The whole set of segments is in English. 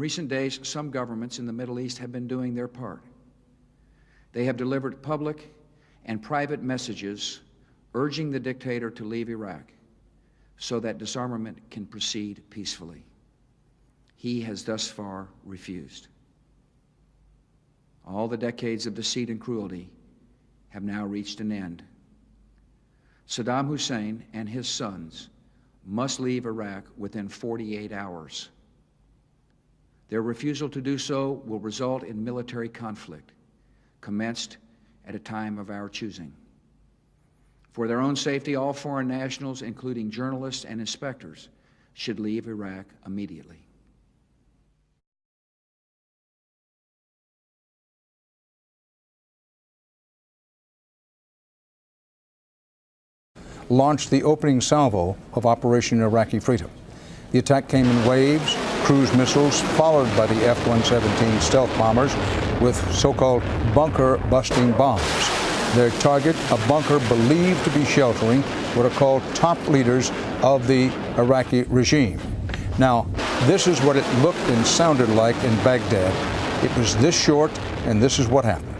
recent days, some governments in the Middle East have been doing their part. They have delivered public and private messages urging the dictator to leave Iraq so that disarmament can proceed peacefully. He has thus far refused. All the decades of deceit and cruelty have now reached an end. Saddam Hussein and his sons must leave Iraq within 48 hours. Their refusal to do so will result in military conflict, commenced at a time of our choosing. For their own safety, all foreign nationals, including journalists and inspectors, should leave Iraq immediately. Launched the opening salvo of Operation Iraqi Freedom. The attack came in waves, cruise missiles followed by the F-117 stealth bombers with so-called bunker-busting bombs. Their target, a bunker believed to be sheltering what are called top leaders of the Iraqi regime. Now, this is what it looked and sounded like in Baghdad. It was this short, and this is what happened.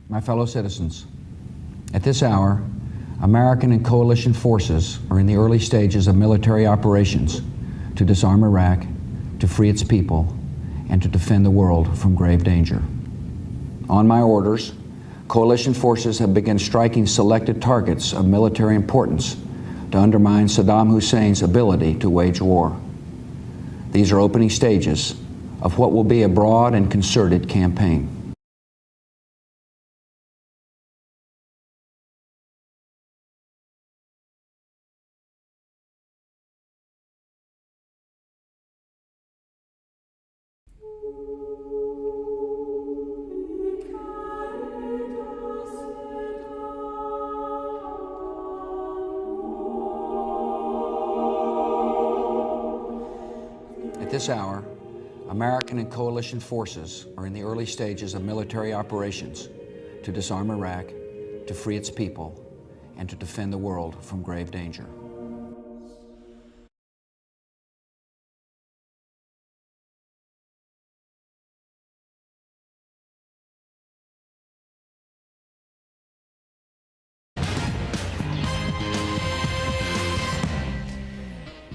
My fellow citizens, at this hour, American and coalition forces are in the early stages of military operations to disarm Iraq, to free its people, and to defend the world from grave danger. On my orders, coalition forces have begun striking selected targets of military importance to undermine Saddam Hussein's ability to wage war. These are opening stages of what will be a broad and concerted campaign. At this hour, American and coalition forces are in the early stages of military operations to disarm Iraq, to free its people, and to defend the world from grave danger.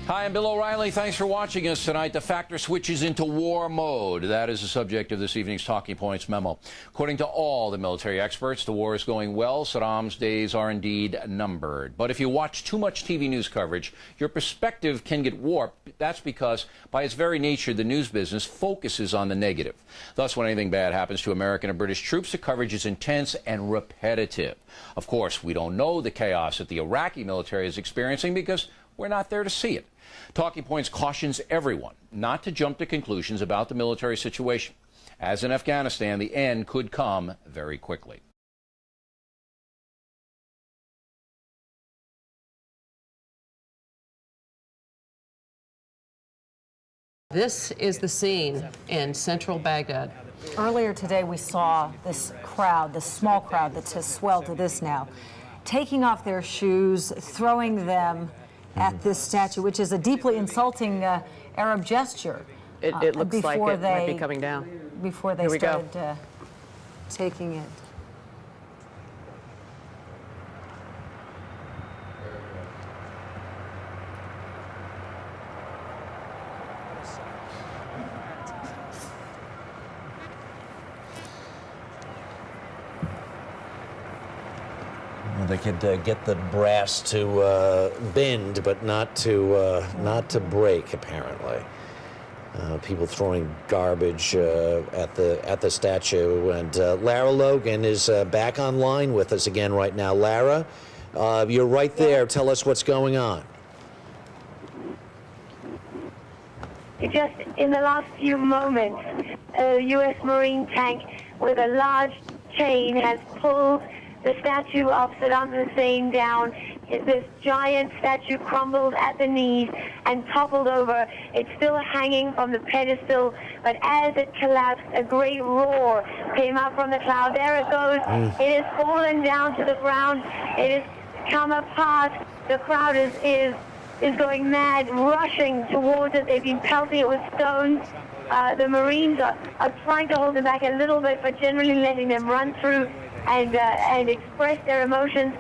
Hi, I'm Bill O'Reilly. Thanks for watching us tonight. The factor switches into war mode. That is the subject of this evening's Talking Points memo. According to all the military experts, the war is going well. Saddam's days are indeed numbered. But if you watch too much TV news coverage, your perspective can get warped. That's because, by its very nature, the news business focuses on the negative. Thus, when anything bad happens to American and British troops, the coverage is intense and repetitive. Of course, we don't know the chaos that the Iraqi military is experiencing because we're not there to see it. Talking Points cautions everyone not to jump to conclusions about the military situation. As in Afghanistan, the end could come very quickly. This is the scene in central Baghdad. Earlier today, we saw this crowd, this small crowd that has swelled to this now, taking off their shoes, throwing them at this statue, which is a deeply insulting Arab gesture. It looks like it might be coming down. Before they started taking it. They could get the brass to bend, but not to break. Apparently, people throwing garbage at the statue. And Lara Logan is back online with us again right now. Lara, you're right there. Tell us what's going on. Just in the last few moments, a U.S. Marine tank with a large chain has pulled the statue of Saddam Hussein down. This giant statue crumbled at the knees and toppled over. It's still hanging from the pedestal, but as it collapsed, a great roar came up from the cloud. There it goes. It has fallen down to the ground. It has come apart. The crowd is going mad, rushing towards it. They've been pelting it with stones. The Marines are trying to hold them back a little bit, but generally letting them run through and express their emotions.